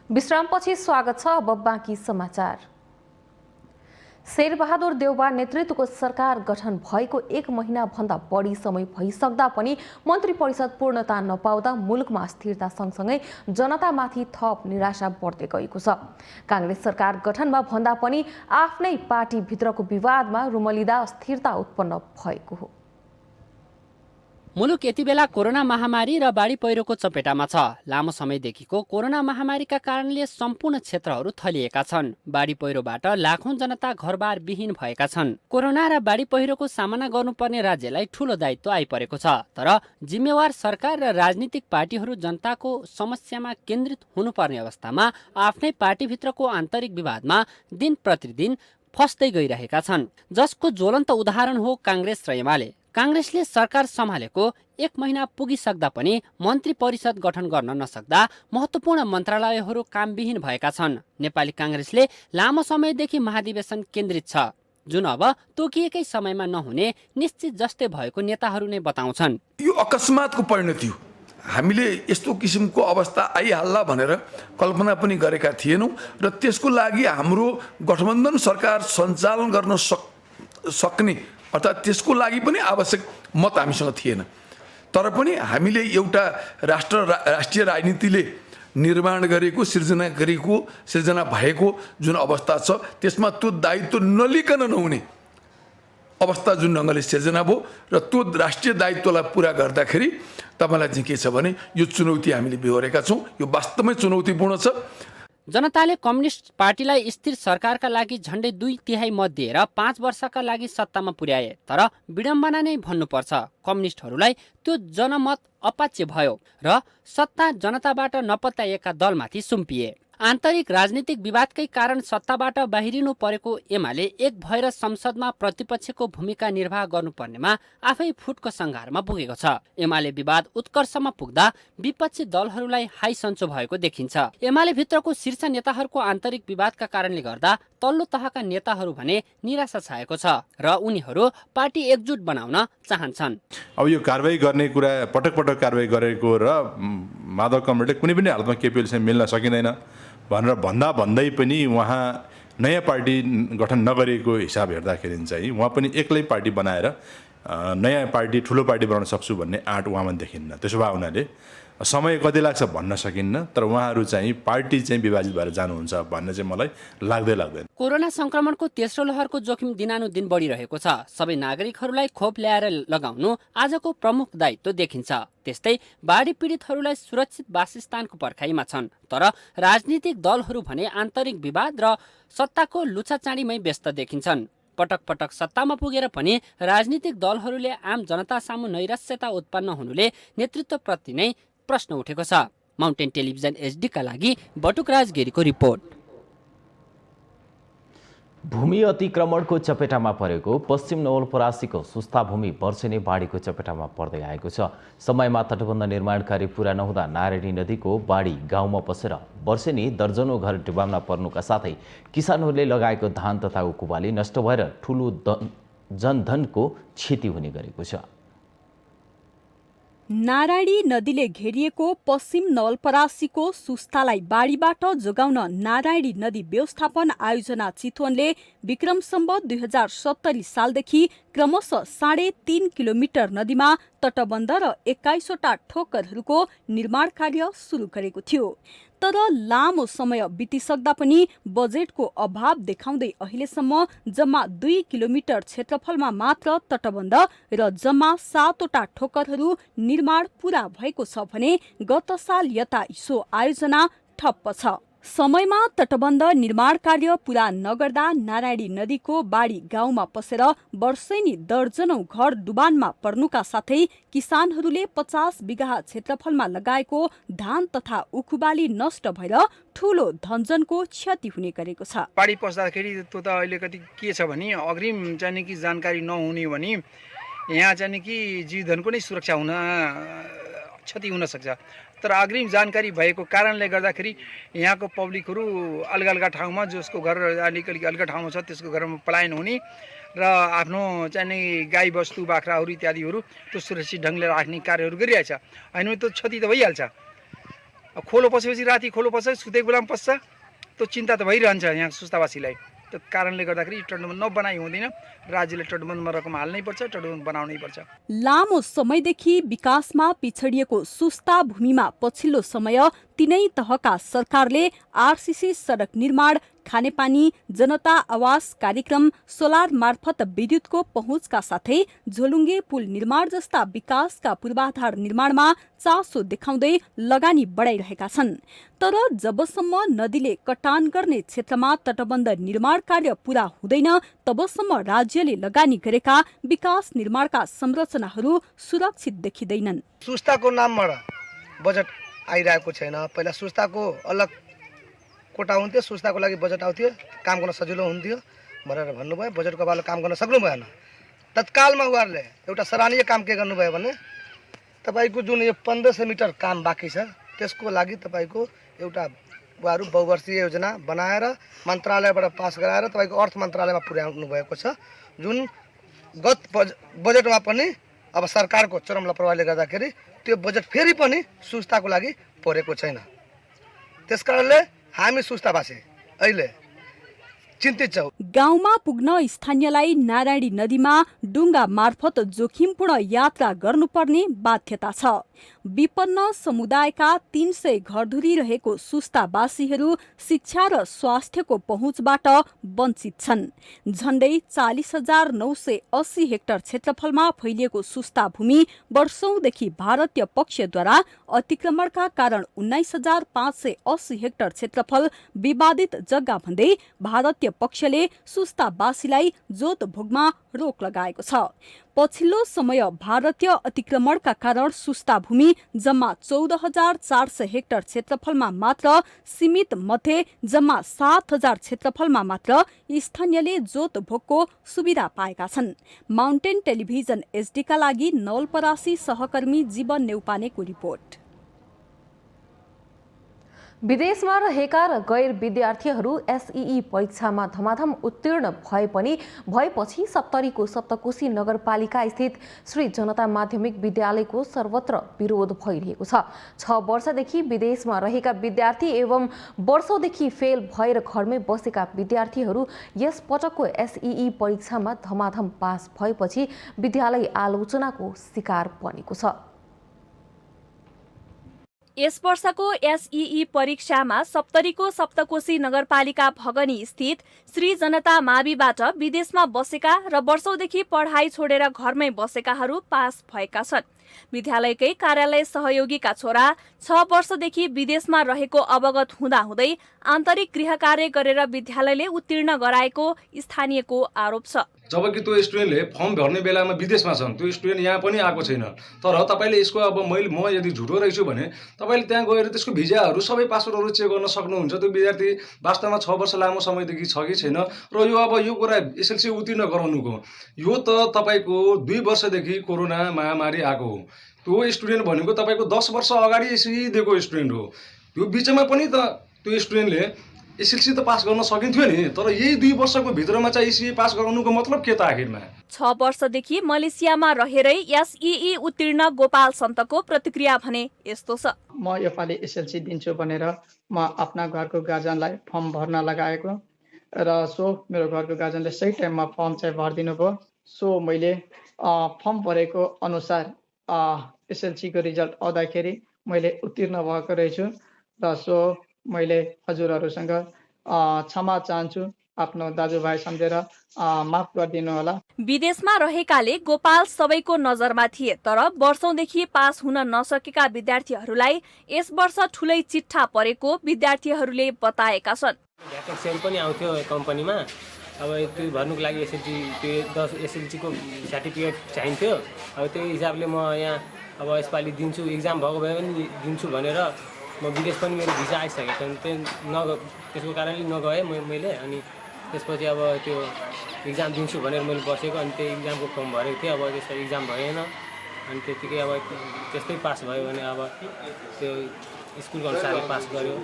विश्रामपछि स्वागत छ। अब बाँकी समाचार। शेरबहादुर देउबा नेतृत्वको सरकार गठन भएको 1 महिनाभन्दा बढी समय भइसक्दा पनि मन्त्री परिषद पूर्णता नपाउँदा मुलुकमा अस्थिरता सँगसँगै जनतामाथि थप निराशा बढ्दै गएको छ। काङ्ग्रेस सरकार गठनमा भन्दा पनि आफ्नै पार्टीभित्रको विवादमा रुमलिँदा अस्थिरता उत्पन्न भएको हो। मुलुक यति बेला कोरोना महामारी र बाढी पहिरोको चपेटामा छ। लामो समयदेखिको कोरोना महामारीका कारणले सम्पूर्ण क्षेत्रहरू थलिएका छन्। बाढी पहिरोबाट लाखौं जनता घरबार विहीन भएका छन्। कोरोना र बाढी पहिरोको सामना गर्नुपर्ने राज्यलाई ठूलो दायित्व आइपरेको छ। तर जिम्मेवार सरकार र राजनीतिक पार्टीहरू जनताको समस्यामा केन्द्रित हुनुपर्ने अवस्थामा आफ्नै पार्टीभित्रको आन्तरिक विवादमा दिन प्रतिदिन फस्दै गइरहेका छन्। जसको ज्वलन्त उदाहरण हो काङ्ग्रेस र एमाले। काङ्ग्रेसले सरकार सम्हालेको 1 महिना पुगिसक्दा पनि मन्त्री परिषद गठन गर्न नसक्दा महत्त्वपूर्ण मन्त्रालयहरू कामविहीन भएका छन्। नेपाली काङ्ग्रेसले लामो समयदेखि महाधिवेशन केन्द्रित छ, जुन अब तोकिएकै समयमा नहुने निश्चित जस्तै भएको नेताहरू नै बताउँछन्। यो अकस्मातको परिणति हो। हामीले यस्तो किसिमको अवस्था आइहाल्ला भनेर कल्पना पनि गरेका थिएनौँ र त्यसको लागि हाम्रो गठबन्धन सरकार सञ्चालन गर्न सक्ने अर्थात् त्यसको लागि पनि आवश्यक मत हामीसँग थिएन। तर पनि हामीले एउटा राष्ट्रिय राजनीतिले निर्माण गरेको सिर्जना भएको जुन अवस्था छ त्यसमा त्यो दायित्व नलिकन नहुने अवस्था जुन ढङ्गले सिर्जना भयो र त्यो राष्ट्रिय दायित्वलाई पुरा गर्दाखेरि तपाईँलाई चाहिँ के छ भने यो चुनौती हामीले बेहोरेका छौँ। यो वास्तवमै चुनौतीपूर्ण छ। जनताले कम्युनिस्ट पार्टीलाई स्थिर सरकारका लागि झण्डै 2/3 मत दिएर 5 वर्षका लागि सत्तामा पुर्याए। तर विडम्बना नै भन्नुपर्छ, कम्युनिस्टहरूलाई त्यो जनमत अपाच्य भयो र सत्ता जनताबाट नपत्याएका दलमाथि सुम्पिए। आन्तरिक राजनीतिक विवादकै कारण सत्ताबाट बाहिरिनु परेको एमाले एक भएर संसदमा प्रतिपक्षको भूमिका निर्वाह गर्नुपर्नेमा आफै फुटको सङ्घारमा पुगेको छ। एमाले विवाद उत्कर्षमा पुग्दा विपक्षी दलहरूलाई हाई सन्चो भएको देखिन्छ। एमाले भित्रको शीर्ष नेताहरूको आन्तरिक विवादका कारणले गर्दा तल्लो तहका नेताहरू भने निराशा छाएको छ र उनीहरू पार्टी एकजुट बनाउन चाहन्छन्। अब यो कारबाही गर्ने कुरा पटक पटक कारबाही गरेको र माधव कमरेडले कुनै पनि हालतमा केपिएलसँग मिल्न सकिँदैन भनेर भन्दै पनि उहाँ नयाँ पार्टी गठन नगरेको हिसाब हेर्दाखेरि चाहिँ उहाँ पनि एक्लै पार्टी बनाएर नयाँ पार्टी ठुलो पार्टी बनाउन सक्छु भन्ने आँट उहाँमा देखिन्न। त्यसो भए हुनाले समय कति लाग्छ भन्न सकिन्न, तर उहाँहरू चाहिँ पार्टी चाहिँ विभाजित भएर जानुहुन्छ भन्ने चाहिँ मलाई लाग्दैन। कोरोना संक्रमणको तेस्रो लहरको जोखिम दिनानुदिन बढिरहेको छ। सबै नागरिकहरूलाई खोप ल्याएर लगाउनु आजको प्रमुख दायित्व देखिन्छ। त्यस्तै बाढी पीडितहरूलाई सुरक्षित वासस्थानको पर्खाइमा छन्। तर राजनीतिक दलहरू भने आन्तरिक विवाद र सत्ताको लुछाचाँडीमै व्यस्त देखिन्छन्। पटक पटक सत्तामा पुगेर पनि राजनीतिक दलहरूले आम जनता सामु नैराश्यता उत्पन्न हुनुले नेतृत्वप्रति नै प्रश्न उठेको छ। माउन्टेन टेलिभिजन एचडीका लागि बटुकराज गिरीको रिपोर्ट। भूमि अतिक्रमणको चपेटामा परेको पश्चिम नवलपरासीको सुस्ता भूमि वर्षेनी बाढीको चपेटामा पर्दै आएको छ। समयमा तटबन्ध निर्माण कार्य पूरा नहुँदा नारायणी नदीको बाढी गाउँमा पसेर वर्षेनी दर्जनौं घर डुबाउन पर्नुका साथै किसानहरूले लगाएको धान तथा उखुबाली नष्ट भएर ठूलो जनधनको क्षति हुने गरेको छ। नारायणी नदीले घेरिएको पश्चिम नवलपरासीको सुस्तालाई बाढीबाट जोगाउन नारायणी नदी व्यवस्थापन आयोजना चितवनले विक्रम सम्वत 2070 सालदेखि क्रमशः 3.5 किलोमिटर नदीमा तटबन्ध र 21वटा ठोकरहरूको निर्माण कार्य सुरु गरेको थियो। तर लामो समय बितिसक्दा पनि बजेटको अभाव देखाउँदै अहिलेसम्म जम्मा 2 किलोमिटर क्षेत्रफलमा मात्र तटबन्ध र जम्मा 7वटा ठोकरहरू निर्माण पूरा भएको छ भने गत साल यता सो आयोजना ठप्प छ। समयमा तटबन्ध निर्माण कार्य पूरा नगर्दा नारायणी नदीको बाढी गाउँमा पसेर वर्षेनी दर्जनौं घर डुबानमा पर्नुका साथै किसानहरूले 50 बिघा क्षेत्रफलमा लगाएको धान तथा उखुबाली नष्ट भएर ठूलो धनजनको क्षति हुने गरेको छ। बाढी पस्दाखेरि त्यो त अहिलेकति के छ भने अग्रिम चाहिँ कि जानकारी नहुने भने यहाँ चाहिँ कि जीवधनको नै सुरक्षा हुन क्षति हुन सक्छ। तर अग्रिम जानकारी भएको कारणले गर्दाखेरि यहाँको पब्लिकहरू अलग अलग ठाउँमा जसको घर अलिक अलग ठाउँमा छ त्यसको घरमा पलायन हुने र आफ्नो चाहिँ गाई वस्तु बाख्राहरू इत्यादिहरू त्यो सुरक्षित ढङ्गले राख्ने कार्यहरू गरिरहेछ। होइन त्यो क्षति त भइहाल्छ। खोलो पसेपछि राति खोलो पस्छ, सुतेको बेलामा पस्छ, त्यो चिन्ता त भइरहन्छ यहाँ सुस्तावासीलाई। त्यो कारणले गर्दाखेरि तटबन्ध नबनाइ हुँदैन। राज्यले तटबन्धमा रकम हाल्नै पर्छ, तटबन्ध बनाउनै पर्छ। लामो समयदेखि विकासमा पिछडिएको सुस्ता भूमिमा पछिल्लो समय तीनै तहका सरकारले आरसीसी सडक निर्माण, खानेपानी, जनता आवास कार्यक्रम, सोलर मार्फत विद्युतको पहुँचका साथै झोलुङ्गे पुल निर्माण जस्ता विकासका पूर्वाधार निर्माणमा चासो देखाउँदै लगानी बढाइरहेका छन्। तर जबसम्म नदीले कटान गर्ने क्षेत्रमा तटबन्ध निर्माण कार्य पूरा हुँदैन तबसम्म राज्यले लगानी गरेका विकास निर्माणका संरचनाहरू सुरक्षित देखिँदैनन्। सुस्ताको नामबाट बजेट आइरहेको छैन। पहिला सुस्ताको अलग कोटा हुन्थ्यो, सुस्ताको लागि बजेट आउँथ्यो, काम गर्न सजिलो हुन्थ्यो भनेर भन्नुभयो। बजेटको अभावले काम गर्न सक्नु भएन। तत्कालमा उहाँहरूले एउटा सराहनीय काम के गर्नुभयो भने तपाईँको जुन यो 1500 मिटर काम बाँकी छ त्यसको लागि तपाईँको एउटा उहाँहरू बहुवर्षीय योजना बनाएर मन्त्रालयबाट पास गराएर तपाईँको अर्थ मन्त्रालयमा पुर्याउनु भएको छ। जुन गत बजेटमा पनि अब सरकारको चरम लापरवाहीले गर्दाखेरि त्यो बजेट फेरि पनि सुस्ताको लागि परेको छैन। त्यसकारणले हामी सुस्तावासी अहिले चिन्तित छौँ। गाउँमा पुग्न स्थानीयलाई नारायणी नदीमा डुङ्गा मार्फत जोखिमपूर्ण यात्रा गर्नुपर्ने बाध्यता छ। विपन्न समुदायका 300 घरधुरी रहेको सुस्तावासीहरू शिक्षा र स्वास्थ्यको पहुँचबाट वञ्चित छन्। झण्डै 40,980 हेक्टर क्षेत्रफलमा फैलिएको सुस्ता भूमि वर्षौंदेखि भारतीय पक्षद्वारा अतिक्रमणका कारण 19,580 हेक्टर क्षेत्रफल विवादित जग्गा भन्दै भारतीय पक्षले सुस्तावासीलाई जोत भोगमा रोक लगाएको छ। पछिल्लो समय भारतीय अतिक्रमणका कारण सुस्ता भूमि जम्मा 14,400 हेक्टर क्षेत्रफलमा मात्र सीमित मध्ये जम्मा 7,000 क्षेत्रफलमा मात्र स्थानीयले जोत भोगको सुविधा पाएका छन्। माउन्टेन टेलिभिजन एचडीका लागि नवलपरासी सहकर्मी जीवन नेउपानेको रिपोर्ट। विदेशमा रहेका र गैर विद्यार्थीहरू एसईई परीक्षामा धमाधम उत्तीर्ण भएपछि सप्तरीको सप्तकोशी नगरपालिका स्थित श्री जनता माध्यमिक विद्यालयको सर्वत्र विरोध भइरहेको छ। 6 वर्षदेखि विदेशमा रहेका विद्यार्थी एवं वर्षौंदेखि फेल भएर घरमै बसेका विद्यार्थीहरू यस पटकको एसईई परीक्षामा धमाधम पास भएपछि विद्यालय आलोचनाको शिकार बनेको छ। यस वर्षको एसईई परीक्षामा सप्तरीको सप्तकोशी नगरपालिका भगनी स्थित श्री जनता माविबाट विदेशमा बसेका र वर्षौंदेखि पढाइ छोडेर घरमै बसेकाहरू पास भएका छन्। विद्यालयकै कार्यालय सहयोगीका छोरा 6 वर्षदेखि विदेशमा रहेको अवगत हुँदाहुँदै आन्तरिक गृह कार्य गरेर विद्यालयले उत्तीर्ण गराएको स्थानीयको आरोप छ। जबकि त्यो स्टुडेन्टले फर्म भर्ने बेलामा विदेशमा छन्, त्यो स्टुडेन्ट यहाँ पनि आएको छैन। तर तपाईँले यसको अब म यदि झुटो रहेछु भने तपाईँले त्यहाँ गएर त्यसको भिजाहरू सबै पासपोर्टहरू चेक गर्न सक्नुहुन्छ। त्यो विद्यार्थी वास्तवमा 6 वर्ष लामो समयदेखि छ कि छैन र यो कुरा एसएलसी उत्तीर्ण गराउनुको यो त तपाईँको 2 वर्षदेखि कोरोना महामारी आएको हो। त्यो स्टुडेन्ट भनेको तपाईँको 10 वर्ष अगाडि एसएलसी दिएको स्टुडेन्ट हो। त्यो बिचमा पनि त त्यो स्टुडेन्टले एसएलसी त पास गर्न सकिन्थ्यो नि, तर यही 2 वर्षको भित्रमा चाहिँ एसएलसी पास गराउनुको मतलब के त आखिरमा? 6 वर्षदेखि मलेसियामा रहेरै एसईई उत्तीर्ण गोपाल सन्तको प्रतिक्रिया भने यस्तो छ। म योपालि एसएलसी दिन्छु भनेर म आफ्ना घरको गार्जियनलाई फर्म भर्न लगाएको र मेरो घरको गार्जियनले सही टाइममा फर्म चाहिँ भरिदिनु भयो। मैले फर्म भरेको अनुसार एसएलसीको रिजल्ट आउँदाखेरि मैले उत्तीर्ण भएको रहेछु र मैले हजुरहरूसँग क्षमा चाहन्छु, आफ्नो दाजुभाइ सम्झेर माफ गरिदिनु होला। विदेशमा रहेकाले गोपाल सबैको नजरमा थिए, तर वर्षौंदेखि पास हुन नसकेका विद्यार्थीहरूलाई यस वर्ष ठुलै चिट्ठा परेको विद्यार्थीहरूले बताएका छन्। भ्याकेन्सी पनि आउँथ्यो कम्पनीमा, अब त्यो भर्नुको लागि एसएलसी को सर्टिफिकेट चाहिन्थ्यो। अब त्यही हिसाबले म यहाँ अब यसपालि दिन्छु, इक्जाम भएको भए पनि दिन्छु भनेर म विदेश पनि मेरो भिजा आइसकेको थियो। त्यसको कारणले नगएँ मैले। अनि त्यसपछि अब त्यो इक्जाम दिन्छु भनेर मैले बसेको, अनि त्यो इक्जामको फर्म भरेको थिएँ। अब त्यसपछि इक्जाम भएन, अनि त्यतिकै अब त्यस्तै पास भयो भने अब त्यो स्कुलको अनुसारले पास गर्यो।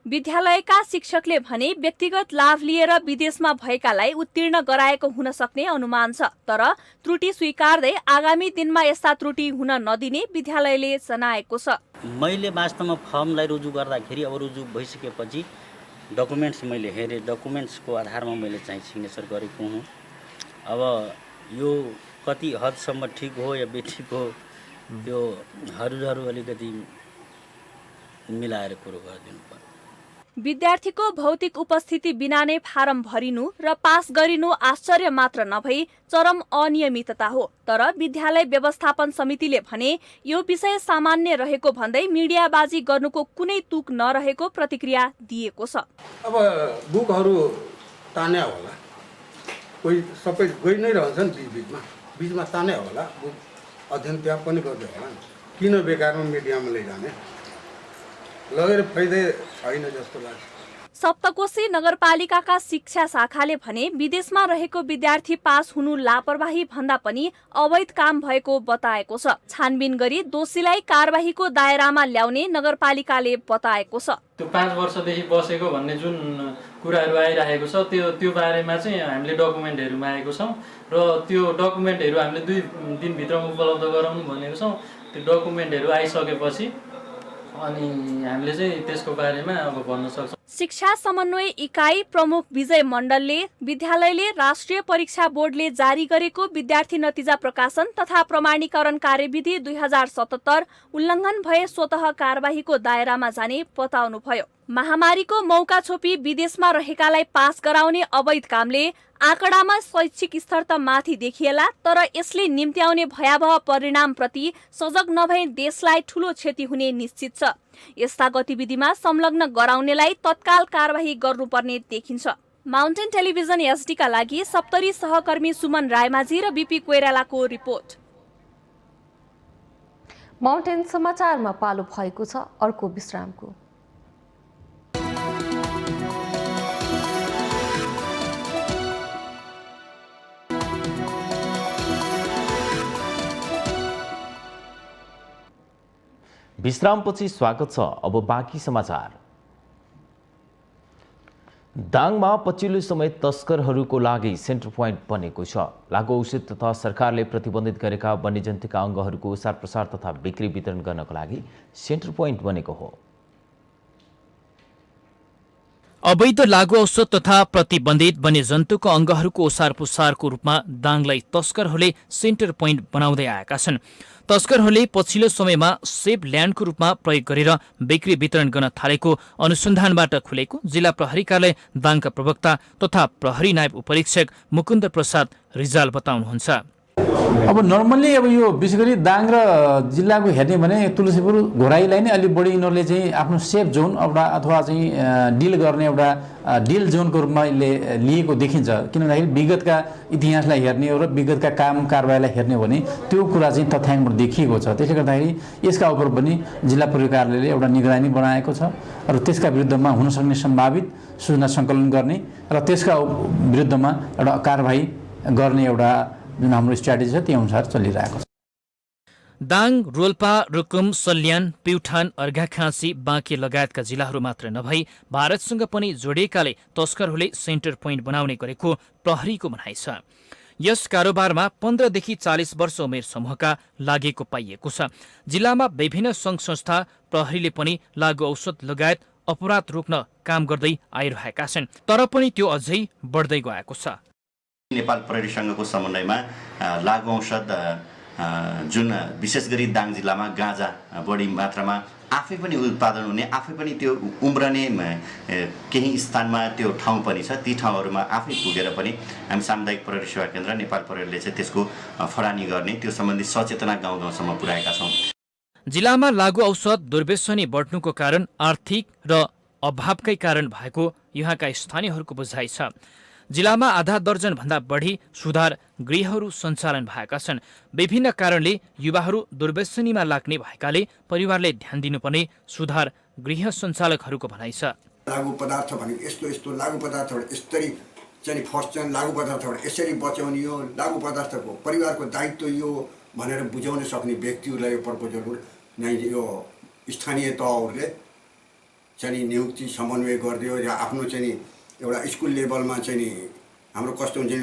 विद्यालयका शिक्षकले भने व्यक्तिगत लाभ लिएर विदेशमा भएकालाई उत्तीर्ण गराएको हुन सक्ने अनुमान छ, तर त्रुटि स्वीकार्दै आगामी दिनमा यस्ता त्रुटि हुन नदिने विद्यालयले जनाएको छ। मैले वास्तवमा फर्मलाई रुजु गर्दाखेरि अब रुजु भइसकेपछि डकुमेन्ट्स मैले हेरेँ, डकुमेन्ट्सको आधारमा मैले चाहिँ सिग्नेचर गरेको हुँ। अब यो कति हदसम्म ठिक हो या बेठिक हो त्यो हरू अलिकति मिलाएर कुरो गरिदिनु पर्यो। विद्यार्थीको भौतिक उपस्थिति बिना नै फारम भरिनु र पास गरिनु आश्चर्य मात्र नभई चरम अनियमितता हो, तर विद्यालय व्यवस्थापन समितिले भने यो विषय सामान्य रहेको भन्दै मिडियाबाजी गर्नुको कुनै तुक नरहेको प्रतिक्रिया दिएको छ। अब बुकहरू तान्या होला, कोही सबै गइ नै रहन्छन्, बिचमा तान्या होला, बुक अध्ययन त्यहाँ पनि गर्दै होला। किन बेकारमा मिडियामा लैजाने, लगेर फाइदै छैन जस्तो लाग्छ। सप्तकोशी नगरपालिकाका शिक्षा शाखाले भने विदेशमा रहेको विद्यार्थी पास हुनु लापरवाही भन्दा पनि अवैध काम भएको बताएको छ। छानबिन गरी दोषीलाई कारबाहीको दायरामा ल्याउने नगरपालिकाले बताएको छ। त्यो 5 वर्षदेखि बसेको भन्ने जुन कुराहरू आइरहेको छ त्यो बारेमा चाहिँ हामीले डकुमेन्टहरू मागेको छौँ र त्यो डकुमेन्टहरू हामीले 2 दिनभित्रमा उपलब्ध गराउनु भनेको छौँ। त्यो डकुमेन्टहरू आइसकेपछि अनि हामीले चाहिँ त्यसको बारेमा अब भन्न सक्छौँ। शिक्षा समन्वय इकाइ प्रमुख विजय मण्डलले विद्यालयले राष्ट्रिय परीक्षा बोर्डले जारी गरेको विद्यार्थी नतिजा प्रकाशन तथा प्रमाणीकरण कार्यविधि 2077 उल्लङ्घन भए स्वतः कारबाहीको दायरामा जाने बताउनुभयो। महामारीको मौका छोपी विदेशमा रहेकालाई पास गराउने अवैध कामले आँकडामा शैक्षिक स्तर त माथि देखिएला, तर यसले निम्त्याउने भयावह परिणामप्रति सजग नभए देशलाई ठूलो क्षति हुने निश्चित छ। यस्ता गतिविधिमा संलग्न गराउनेलाई तत्काल कारबाही गर्नुपर्ने देखिन्छ। माउन्टेन टेलिभिजन एसडीका लागि सप्तरी सहकर्मी सुमन रायमाझी र बीपी कोइरालाको रिपोर्ट। माउन्टेन समाचारमा पालो भएको छ अर्को विश्रामको। विश्रामपछि स्वागत छ। अब बाँकी समाचार। दाङमा पछिल्लो समय तस्करहरूको लागि सेन्टर पोइन्ट बनेको छ। लागु औषध तथा सरकारले प्रतिबन्धित गरेका वन्यजन्तुका अङ्गहरूको ओसार प्रसार तथा बिक्री वितरण गर्नको लागि सेन्टर पोइन्ट बनेको हो। अवैध लागु औषध तथा प्रतिबन्धित वन्यजन्तुको अङ्गहरूको ओसार पुसारको रूपमा दाङलाई तस्करहरूले सेन्टर पोइन्ट बनाउँदै आएका छन्। तस्करहरूले पछिल्लो समयमा सेफ ल्यान्डको रूपमा प्रयोग गरेर बिक्री वितरण गर्न थालेको अनुसन्धानबाट खुलेको जिल्ला प्रहरी कार्यालय दाङका प्रवक्ता तथा प्रहरी नायब उपरीक्षक मुकुन्द प्रसाद रिजाल बताउनुहुन्छ। अब नर्मल्ली अब यो विशेष गरी दाङ र जिल्लाको हेर्ने भने तुलसीपुर घोराईलाई नै अलिक बढी यिनीहरूले चाहिँ आफ्नो सेफ जोन एउटा अथवा चाहिँ डिल गर्ने एउटा डिल जोनको रूपमा लिएको देखिन्छ। किन भन्दाखेरि विगतका इतिहासलाई हेर्ने हो र विगतका काम कारबाहीलाई हेर्ने हो भने त्यो कुरा चाहिँ तथ्याङ्कबाट देखिएको छ। त्यसले गर्दाखेरि यसका उप पनि जिल्ला प्रहरी कार्यालयले एउटा निगरानी बनाएको छ र त्यसका विरुद्धमा हुनसक्ने सम्भावित सूचना सङ्कलन गर्ने र त्यसका विरुद्धमा एउटा कारबाही गर्ने एउटा जुन हाम्रो स्ट्राटेजी छ त्यो अनुसार चलिरहेको छ। दाङ, रोल्पा, रुकुम, सल्यान, प्युठान, अर्घाखाँची, बाँके लगायतका जिल्लाहरू मात्र नभई भारतसँग पनि जोडिएकाले तस्करहरूले सेन्टर पोइन्ट बनाउने गरेको प्रहरीको भनाइ छ। यस कारोबारमा 15 देखि 40 वर्ष उमेर समूहका लागेको पाइएको छ। जिल्लामा विभिन्न सङ्घ संस्था प्रहरीले पनि लागु औषध लगायत अपराध रोक्न काम गर्दै आइरहेका छन्, तर पनि त्यो अझै बढ्दै गएको छ। नेपाल प्रहरीसँगको समन्वयमा लागु औषध जुन विशेष गरी दाङ जिल्लामा गाँजा बढी मात्रामा आफै पनि उत्पादन हुने, आफै पनि त्यो उम्रने केही स्थानमा त्यो ठाउँ पनि छ। ती ठाउँहरूमा आफै पुगेर पनि हामी सामुदायिक प्रहरी सेवा केन्द्र नेपाल प्रहरीले चाहिँ त्यसको फडानी गर्ने, त्यो सम्बन्धी सचेतना गाउँ गाउँसम्म पुर्याएका छौँ। जिल्लामा लागु औषध दुर्व्यसनी बढ्नुको कारण आर्थिक र अभावकै कारण भएको यहाँका स्थानीयहरूको बुझाइ छ। जिल्लामा आधा दर्जनभन्दा बढी सुधार गृहहरू सञ्चालन भएका छन्। विभिन्न कारणले युवाहरू दुर्व्यसनीमा लाग्ने भएकाले परिवारले ध्यान दिनुपर्ने सुधार गृह सञ्चालकहरूको भनाइ छ। लागु पदार्थ भनेको यस्तो लागु पदार्थबाट यसरी चाहिँ फर्स्ट चाहिँ लागु पदार्थबाट यसरी बचाउने हो, लागु पदार्थको परिवारको दायित्व यो भनेर बुझाउन सक्ने व्यक्तिहरूलाई यो प्रपोजल नै यो स्थानीय तहहरूले चाहिँ नियुक्ति समन्वय गरिदियो र आफ्नो चाहिँ एउटा स्कुल लेभलमा चाहिँ नि हाम्रो कस्तो हुन्छ नि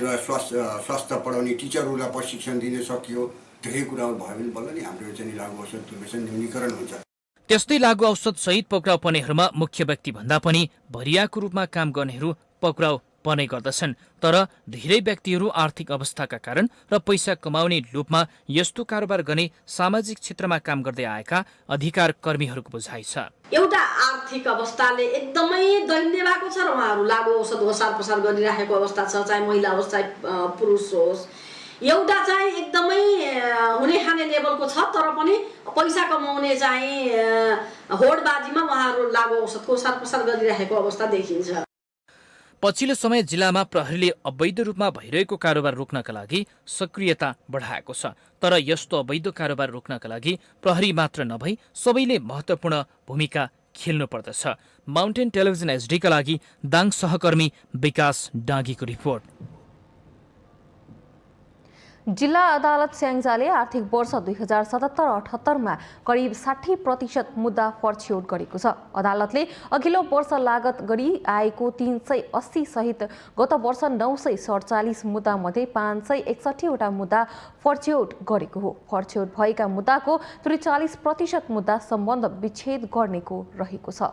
स्वास्थ्य पढाउने टिचरहरूलाई प्रशिक्षण दिन सकियो। धेरै कुराहरू भयो भने बल्ल नि हाम्रो चाहिँ लागु औषध दुर्व्यसन न्यूनीकरण हुन्छ। त्यस्तै लागु औषध सहित पक्राउ पर्नेहरूमा मुख्य व्यक्ति भन्दा पनि भरियाको रूपमा काम गर्नेहरू पक्राउ पर्ने गर्दछन्। तर धेरै व्यक्तिहरू आर्थिक अवस्थाका कारण र पैसा कमाउने लोभमा यस्तो कारोबार गर्ने सामाजिक क्षेत्रमा काम गर्दै आएका अधिकार कर्मीहरूको बुझाइ छ। एउटा आर्थिक अवस्थाले एकदमै दैन्य भएको छ र उहाँहरू लागु औषध ओसार पसार गरिराखेको अवस्था छ, चाहे महिला होस् चाहे पुरुष होस्। एउटा चाहिँ एकदमै हुने खाने लेभलको छ, तर पनि पैसा कमाउने चाहिँ होडबाजीमा उहाँहरू लागु औषधको ओसार पसार गरिराखेको अवस्था देखिन्छ। पछिल्लो समय जिल्लामा प्रहरीले अवैध रूपमा भइरहेको कारोबार रोक्नका लागि सक्रियता बढाएको छ। तर यस्तो अवैध कारोबार रोक्नका लागि प्रहरी मात्र नभई सबैले महत्त्वपूर्ण भूमिका खेल्नु पर्दछ। माउन्टेन टेलिभिजन एचडीका लागि दाङ सहकर्मी विकास डाँगीको रिपोर्ट। जिल्ला अदालत स्याङ्जाले आर्थिक वर्ष 2077-78मा करिब 60% मुद्दा फर्छ्यौट गरेको छ। अदालतले अघिल्लो वर्ष लागत गरी आएको 380 सहित गत वर्ष 947 मुद्दामध्ये 561 वटा मुद्दा फर्छ्यौट गरेको हो। फर्छ्यौट भएका मुद्दाको 43% मुद्दा सम्बन्ध विच्छेद गर्नेको रहेको छ।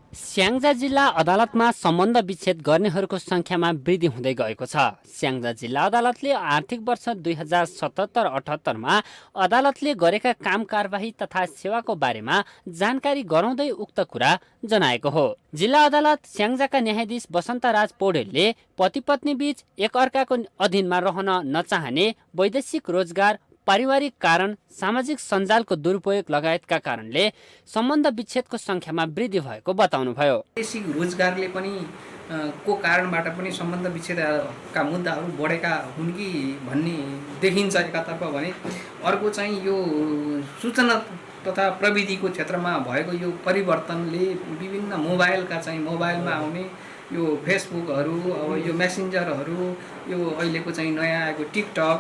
स्याङ्जा जिल्ला अदालतमा सम्बन्ध विच्छेद गर्नेहरूको संख्यामा वृद्धि हुँदै गएको छ। स्याङ्जा जिल्ला अदालतले आर्थिक वर्ष 2077-78मा अदालतले गरेका काम कारबाही तथा सेवाको बारेमा जानकारी गराउँदै उक्त कुरा जनाएको हो। जिल्ला अदालत स्याङ्जाका न्यायाधीश वसन्तराज पौडेलले पति पत्नी बीच एक अर्काको अधीनमा रहन नचाहने, वैदेशिक रोजगार, पारिवारिक कारण, सामाजिक सञ्जालको दुरुपयोग लगायतका कारणले सम्बन्ध विच्छेदको संख्यामा वृद्धि भएको बताउनुभयो। वैदेशिक रोजगारले पनि को कारणबाट पनि सम्बन्ध विच्छेदका मुद्दाहरू बढेका हुन् कि भन्ने देखिन्छ एकातर्फ भने, अर्को चाहिँ यो सूचना तथा प्रविधिको क्षेत्रमा भएको यो परिवर्तनले विभिन्न मोबाइलमा आउने यो फेसबुकहरू, अब यो मेसेन्जरहरू, यो अहिलेको चाहिँ नयाँ आएको टिकटक,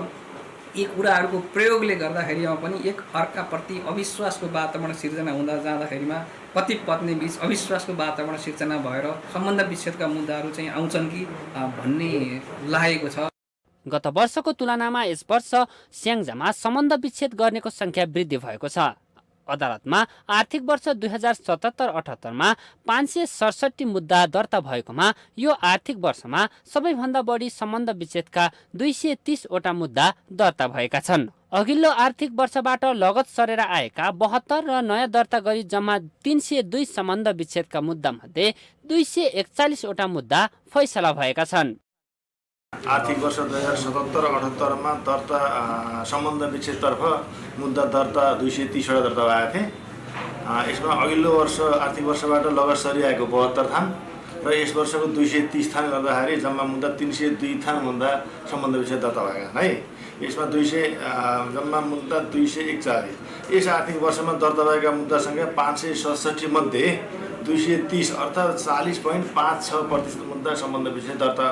यी कुराहरूको प्रयोगले गर्दाखेरिमा पनि एक अर्काप्रति अविश्वासको वातावरण सिर्जना हुँदा जाँदाखेरिमा पति पत्नी बीच अविश्वासको वातावरण सिर्जना भएर सम्बन्ध विच्छेदका मुद्दाहरू चाहिँ आउँछन् कि भन्ने लागेको छ। गत वर्षको तुलनामा यस वर्ष स्याङ्जामा सम्बन्ध विच्छेद गर्नेको संख्या वृद्धि भएको छ। अदालतमा आर्थिक वर्ष 2077-78मा 567 मुद्दा दर्ता भएकोमा यो आर्थिक वर्षमा सबैभन्दा बढी सम्बन्ध विच्छेदका 230 वटा मुद्दा दर्ता भएका छन्। अघिल्लो आर्थिक वर्षबाट लगत सरेर आएका 72 र नयाँ दर्ता गरी जम्मा 302 सम्बन्ध विच्छेदका मुद्दा मध्ये 241 वटा मुद्दा फैसला भएका छन्। आर्थिक वर्ष 2077-78 दर्ता सम्बन्ध विच्छेदतर्फ मुद्दा दर्ता 230वटा दर्ता भएका थिए। यसमा अघिल्लो वर्ष आर्थिक वर्षबाट लगत सरिआएको 72 थान र यस वर्षको 230 थान गर्दाखेरि जम्मा मुद्दा 302 थान मुद्दा सम्बन्ध विच्छेद दर्ता भएका छन् है। यसमा जम्मा मुद्दा 241। यस आर्थिक वर्षमा दर्ता भएका मुद्दा सङ्ख्या 567 मध्ये 230 अर्थात् 40.56% मुद्दा सम्बन्ध विच्छेद दर्ता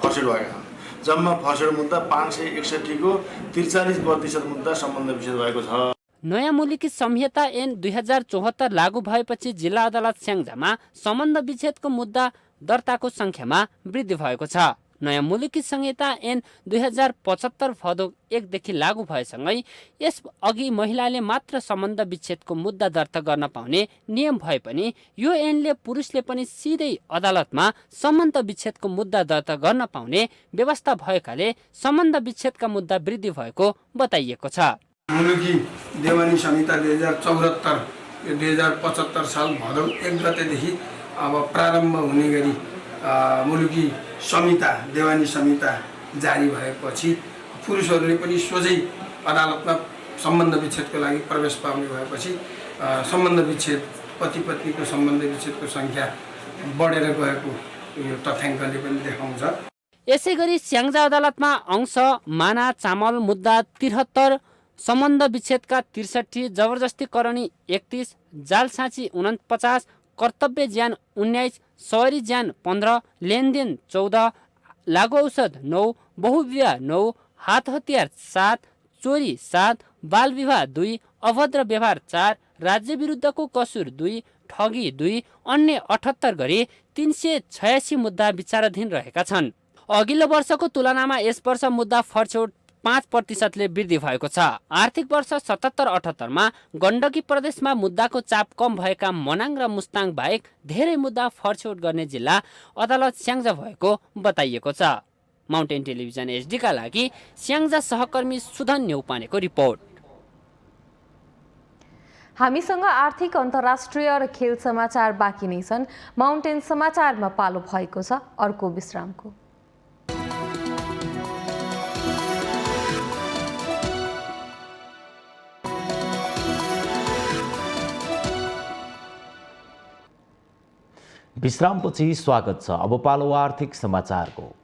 फर्सेट भएका छन्। जम्मा फर्सेट मुद्दा 561 को 43% मुद्दा सम्बन्ध विच्छेद भएको छ। नयाँ मुलुकी संहिता ऐन 2074 लागू भएपछि जिल्ला अदालत स्याङ्जामा सम्बन्ध विच्छेदको मुद्दा दर्ताको संख्यामा वृद्धि भएको छ। नयाँ मुलुकी संहिता ऐन 2075 भदौ 1 देखि लागू भएसँगै यस अघि महिलाले मात्र सम्बन्ध विच्छेदको मुद्दा दर्ता गर्न पाउने नियम भए पनि यो ऐनले पुरुषले पनि सिधै अदालतमा सम्बन्ध विच्छेदको मुद्दा दर्ता गर्न पाउने व्यवस्था भएकाले सम्बन्ध विच्छेदका मुद्दा वृद्धि भएको बताइएको छ। मुलुकी देवानी संहिता 2074 यो 2075 साल भदौ 1 गतेदेखि अब प्रारम्भ हुने गरी मुलुकी संहिता देवानी संहिता जारी भएपछि पुरुषहरूले पनि सोझै अदालतमा सम्बन्ध विच्छेदको लागि प्रवेश पाउने भएपछि सम्बन्ध विच्छेद पति पत्नीको सम्बन्ध विच्छेदको सङ्ख्या बढेर गएको यो तथ्याङ्कले पनि देखाउँछ। यसैगरी स्याङ्जा अदालतमा अंश माना चामल मुद्दा 73, सम्बन्ध विच्छेदका 63, जबरजस्ती करणी 31, जालसाँची 49, कर्तव्य ज्यान 19, सवारी ज्यान 15, लेनदेन 14, लागु औषध 9, बहुविवाह 9, हात हतियार 7, चोरी 7, बाल विवाह 2, अभद्र व्यवहार 4, राज्य विरुद्धको कसुर 2, ठगी 2, अन्य 78 गरी 386 मुद्दा विचाराधीन रहेका छन्। अघिल्लो वर्षको तुलनामा यस वर्ष मुद्दा फर्छौट 5%ले वृद्धि भएको छ। आर्थिक वर्ष 77-78 गण्डकी प्रदेशमा मुद्दाको चाप कम भएका मनाङ र मुस्ताङ बाहेक धेरै मुद्दा फर्छौट गर्ने जिल्ला अदालत स्याङ्जा भएको बताइएको छ। माउन्टेन टेलिभिजन एचडीका लागि स्याङ्जा सहकर्मी सुधन न्यौपानेको रिपोर्ट। हामीसँग आर्थिक अन्तर्राष्ट्रिय र खेल समाचार बाँकी नै छन्। माउन्टेन समाचारमा पालो भएको छ अर्को विश्रामको। विश्रामपछि स्वागत छ। अब पालो आर्थिक समाचारको।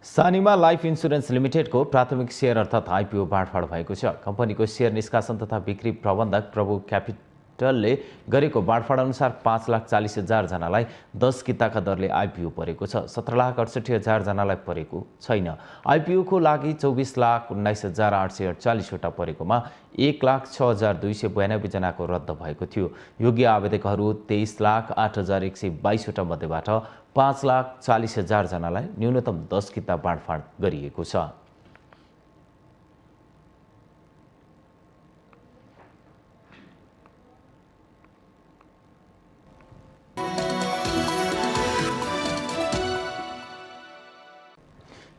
सानिमा लाइफ इन्सुरेन्स लिमिटेडको प्राथमिक सेयर अर्थात् आइपिओ बाँडफाँड भएको छ। कम्पनीको सेयर निष्कासन तथा बिक्री प्रबन्धक प्रभु क्यापिटलले गरेको बाँडफाँड अनुसार 5,40,000 जनालाई 10 किताका दरले आइपिओ परेको छ। 17,68,000 जनालाई परेको छैन। आइपिओको लागि 24,19,848 वटा परेकोमा 1,06,292 जनाको रद्द भएको थियो। योग्य आवेदकहरू 23,08,122 वटा मध्येबाट 5,40,000 जनालाई न्यूनतम 10 किता बाँडफाँड गरिएको छ।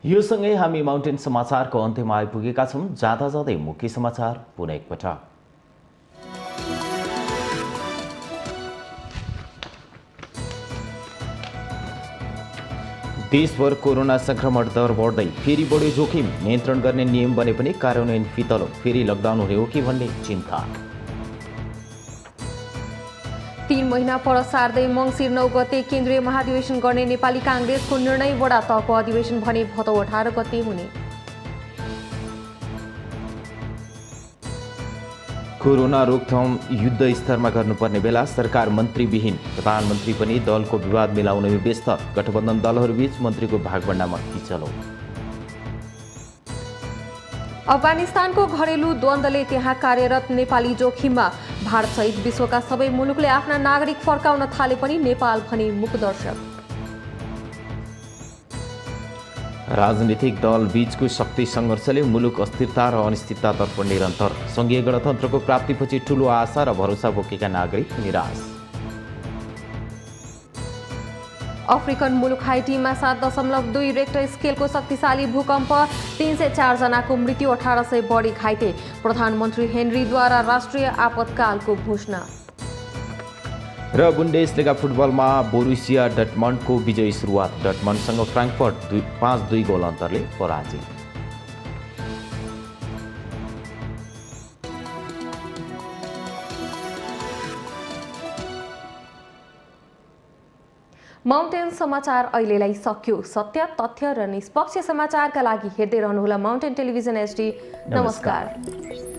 यो सँगै हामी माउन्टेन समाचारको अन्त्यमा आइपुगेका छौँ। जाँदा जाँदै मुख्य समाचार पुनः एकपटक। देशभर कोरोना संक्रमण दर बढ्दै फेरि बढ्यो जोखिम। नियन्त्रण गर्ने नियम बने पनि कार्यान्वयन फितलो। फेरि लकडाउन हुने हो कि भन्ने चिन्ता। 3 महिना पर सार्दै मङ्सिर 9 गते केन्द्रीय महाधिवेशन गर्ने नेपाली काङ्ग्रेसको निर्णय वडा तहको अधिवेशन भने भदौ 18 गते हुने। कोरोना रोकथाम युद्ध स्तरमा गर्नुपर्ने बेला सरकार मन्त्रीविहीन। प्रधानमन्त्री पनि दलको विवाद मिलाउन व्यस्त। गठबन्धन दलहरूबीच मन्त्रीको भागभण्डामा किचलो। अफगानिस्तानको घरेलु द्वन्द्वले त्यहाँ कार्यरत नेपाली जोखिममा। भारतसहित विश्वका सबै मुलुकले आफ्ना नागरिक फर्काउन थाले पनि नेपाल भने मूकदर्शक। राजनीतिक दल बीचको शक्ति सङ्घर्षले मुलुक अस्थिरता र अनिश्चिततातर्फ निरन्तर। सङ्घीय गणतन्त्रको प्राप्तिपछि ठूलो आशा र भरोसा बोकेका नागरिक निराश। अफ्रिकन मुलुक हाइटीमा 7.2 रेक्टर स्केलको शक्तिशाली भूकम्प। 304 जनाको मृत्यु, 1800 बढी घाइते। प्रधानमन्त्री हेनरीद्वारा राष्ट्रिय आपतकालको घोषणा। र बुन्डेसलिगा फुटबलमा बोरुसिया डटमन्डको विजयी सुरुवात। डटमन्डसँग फ्राङ्कफर्ट 5-2 गोल अन्तरले पराजित। माउन्टेन समाचार अहिलेलाई सकियो। सत्य, तथ्य र निष्पक्ष समाचारका लागि हेर्दै रहनुहोला माउन्टेन टेलिभिजन HD। नमस्कार।